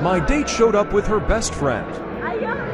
My date showed up with her best friend.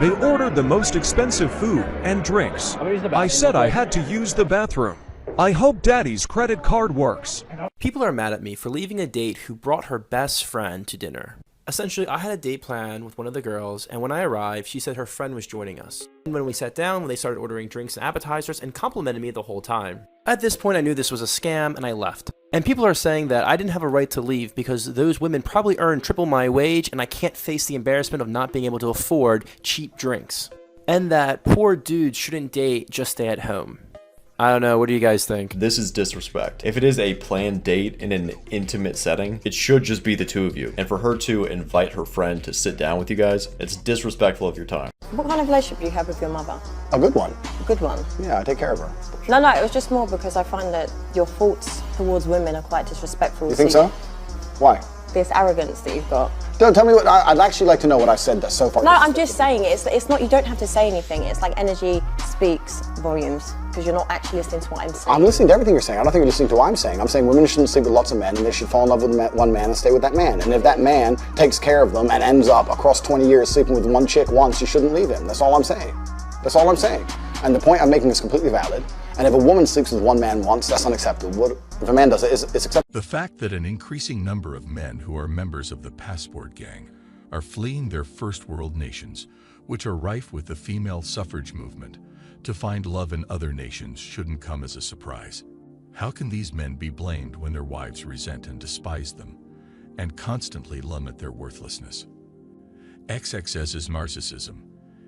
They ordered the most expensive food and drinks. I said I had to use the bathroom. I hope Daddy's credit card works. People are mad at me for leaving a date who brought her best friend to dinner. Essentially, I had a date plan with one of the girls, and when I arrived, she said her friend was joining us. And when we sat down, they started ordering drinks and appetizers and complimented me the whole time. At this point, I knew this was a scam, and I left. And people are saying that I didn't have a right to leave because those women probably earn triple my wage, and I can't face the embarrassment of not being able to afford cheap drinks. And that poor dudes shouldn't date, just stay at home. I don't know, what do you guys think? This is disrespect. If it is a planned date in an intimate setting, it should just be the two of you. And for her to invite her friend to sit down with you guys, it's disrespectful of your time. What kind of relationship do you have with your mother? A good one. A good one? Yeah, I take care of her. No, it was just more because I find that your thoughts towards women are quite disrespectful. You think so? Why? This arrogance that you've got. Don't tell me what, I'd actually like to know what I've said so far. No, I'm just saying, it's not, you don't have to say anything. It's like energy speaks volumes, because you're not actually listening to what I'm saying. I'm listening to everything you're saying. I don't think you're listening to what I'm saying. I'm saying women shouldn't sleep with lots of men, and they should fall in love with one man and stay with that man. And if that man takes care of them and ends up across 20 years sleeping with one chick once, you shouldn't leave him. That's all I'm saying. That's all I'm saying. And the point I'm making is completely valid. And if a woman sleeps with one man once, that's unacceptable. If a man does it, it's acceptable. The fact that an increasing number of men who are members of the passport gang are fleeing their first world nations, which are rife with the female suffrage movement, to find love in other nations shouldn't come as a surprise. How can these men be blamed when their wives resent and despise them, and constantly lament their worthlessness? XXS's narcissism,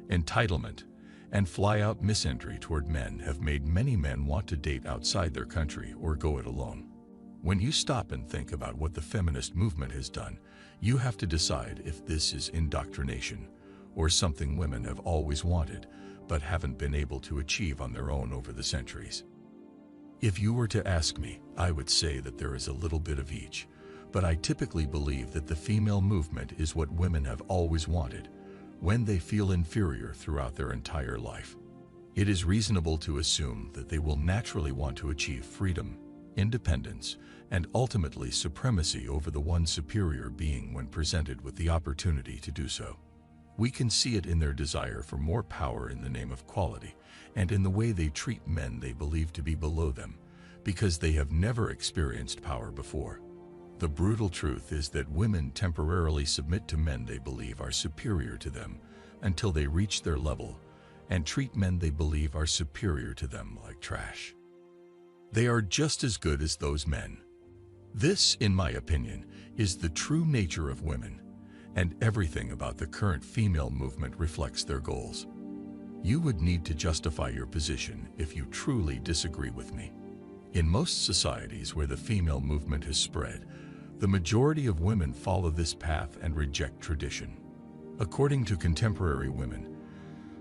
entitlement, and fly-out misandry toward men have made many men want to date outside their country or go it alone. When you stop and think about what the feminist movement has done, you have to decide if this is indoctrination or something women have always wanted but haven't been able to achieve on their own over the centuries. If you were to ask me, I would say that there is a little bit of each, but I typically believe that the female movement is what women have always wanted when they feel inferior throughout their entire life. It is reasonable to assume that they will naturally want to achieve freedom, independence, and ultimately supremacy over the one superior being when presented with the opportunity to do so. We can see it in their desire for more power in the name of quality, and in the way they treat men they believe to be below them, because they have never experienced power before. The brutal truth is that women temporarily submit to men they believe are superior to them until they reach their level, and treat men they believe are superior to them like trash. They are just as good as those men. This, in my opinion, is the true nature of women, and everything about the current female movement reflects their goals. You would need to justify your position if you truly disagree with me. In most societies where the female movement has spread, the majority of women follow this path and reject tradition. According to contemporary women,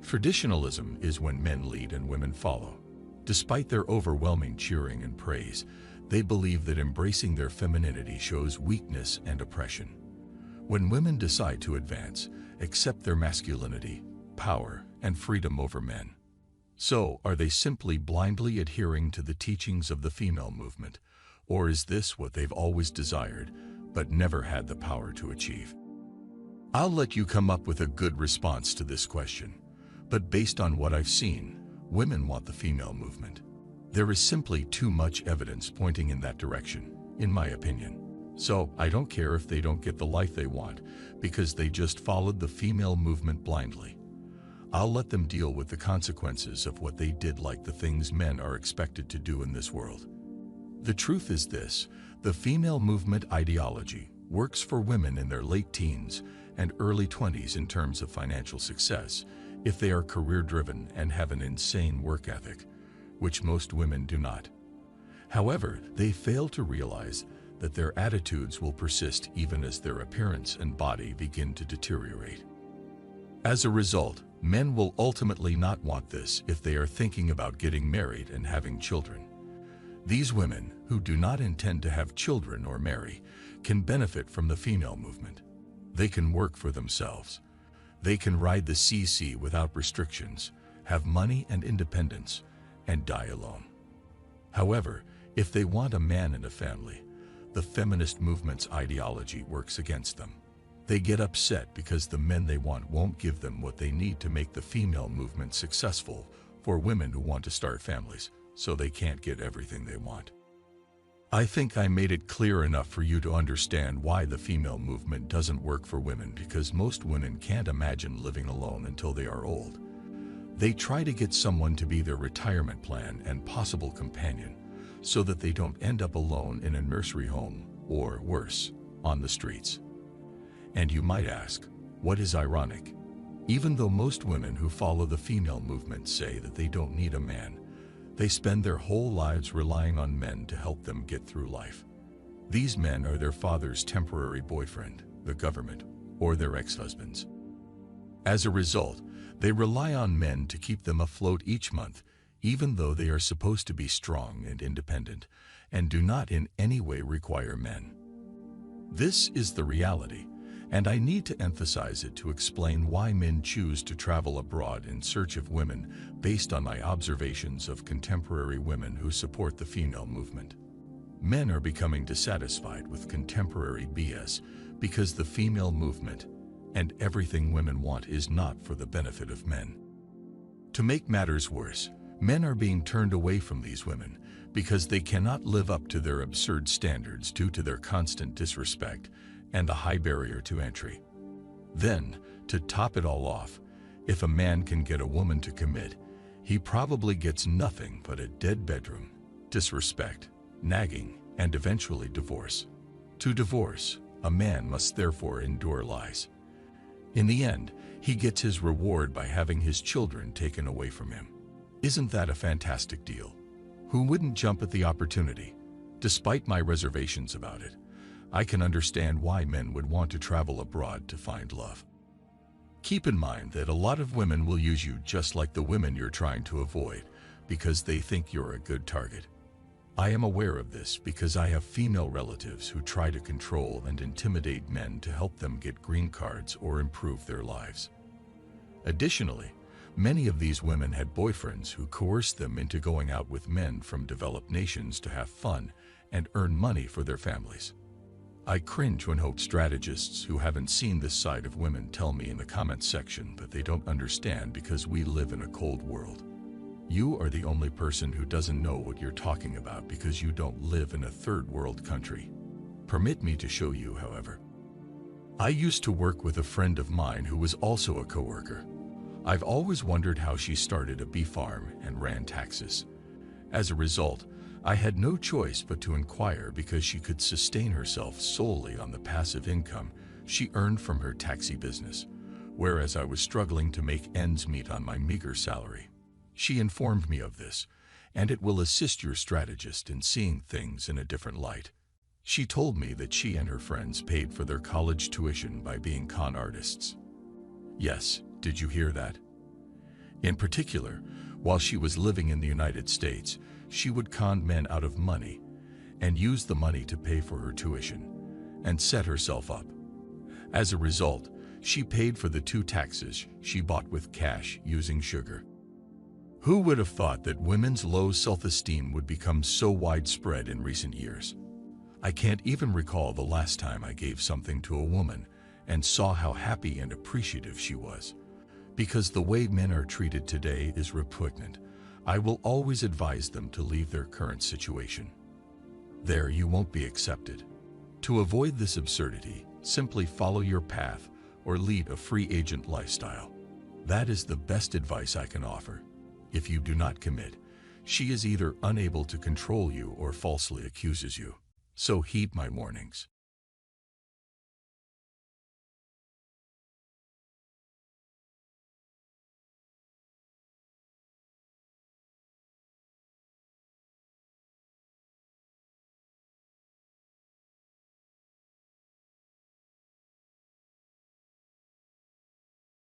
traditionalism is when men lead and women follow. Despite their overwhelming cheering and praise, they believe that embracing their femininity shows weakness and oppression. When women decide to advance, accept their masculinity, power, and freedom over men. So, are they simply blindly adhering to the teachings of the female movement, or is this what they've always desired, but never had the power to achieve? I'll let you come up with a good response to this question, but based on what I've seen, women want the female movement. There is simply too much evidence pointing in that direction, in my opinion. So, I don't care if they don't get the life they want, because they just followed the female movement blindly. I'll let them deal with the consequences of what they did, like the things men are expected to do in this world. The truth is this: the female movement ideology works for women in their late teens and early 20s in terms of financial success, if they are career-driven and have an insane work ethic, which most women do not. However, they fail to realize that their attitudes will persist even as their appearance and body begin to deteriorate. As a result, men will ultimately not want this if they are thinking about getting married and having children. These women, who do not intend to have children or marry, can benefit from the female movement. They can work for themselves. They can ride the CC without restrictions, have money and independence, and die alone. However, if they want a man and a family, the feminist movement's ideology works against them. They get upset because the men they want won't give them what they need to make the female movement successful for women who want to start families, so they can't get everything they want. I think I made it clear enough for you to understand why the female movement doesn't work for women, because most women can't imagine living alone until they are old. They try to get someone to be their retirement plan and possible companion so that they don't end up alone in a nursery home or, worse, on the streets. And you might ask, what is ironic? Even though most women who follow the female movement say that they don't need a man, they spend their whole lives relying on men to help them get through life. These men are their father's temporary boyfriend, the government, or their ex-husbands. As a result, they rely on men to keep them afloat each month, even though they are supposed to be strong and independent, and do not in any way require men. This is the reality, and I need to emphasize it to explain why men choose to travel abroad in search of women based on my observations of contemporary women who support the female movement. Men are becoming dissatisfied with contemporary BS because the female movement and everything women want is not for the benefit of men. To make matters worse, men are being turned away from these women because they cannot live up to their absurd standards due to their constant disrespect and a high barrier to entry. Then, to top it all off, if a man can get a woman to commit, he probably gets nothing but a dead bedroom, disrespect, nagging, and eventually divorce. To divorce, a man must therefore endure lies. In the end, he gets his reward by having his children taken away from him. Isn't that a fantastic deal? Who wouldn't jump at the opportunity? Despite my reservations about it, I can understand why men would want to travel abroad to find love. Keep in mind that a lot of women will use you just like the women you're trying to avoid because they think you're a good target. I am aware of this because I have female relatives who try to control and intimidate men to help them get green cards or improve their lives. Additionally, many of these women had boyfriends who coerced them into going out with men from developed nations to have fun and earn money for their families. I cringe when hope strategists who haven't seen this side of women tell me in the comments section that they don't understand because we live in a cold world. You are the only person who doesn't know what you're talking about because you don't live in a third world country. Permit me to show you, however. I used to work with a friend of mine who was also a coworker. I've always wondered how she started a bee farm and ran taxes. As a result, I had no choice but to inquire because she could sustain herself solely on the passive income she earned from her taxi business, whereas I was struggling to make ends meet on my meager salary. She informed me of this, and it will assist your strategist in seeing things in a different light. She told me that she and her friends paid for their college tuition by being con artists. Yes, did you hear that? In particular, while she was living in the United States, she would con men out of money and use the money to pay for her tuition and set herself up. As a result, she paid for the 2 taxis she bought with cash using sugar. Who would have thought that women's low self-esteem would become so widespread in recent years? I can't even recall the last time I gave something to a woman and saw how happy and appreciative she was. Because the way men are treated today is repugnant, I will always advise them to leave their current situation. There you won't be accepted. To avoid this absurdity, simply follow your path or lead a free agent lifestyle. That is the best advice I can offer. If you do not commit, she is either unable to control you or falsely accuses you. So heed my warnings.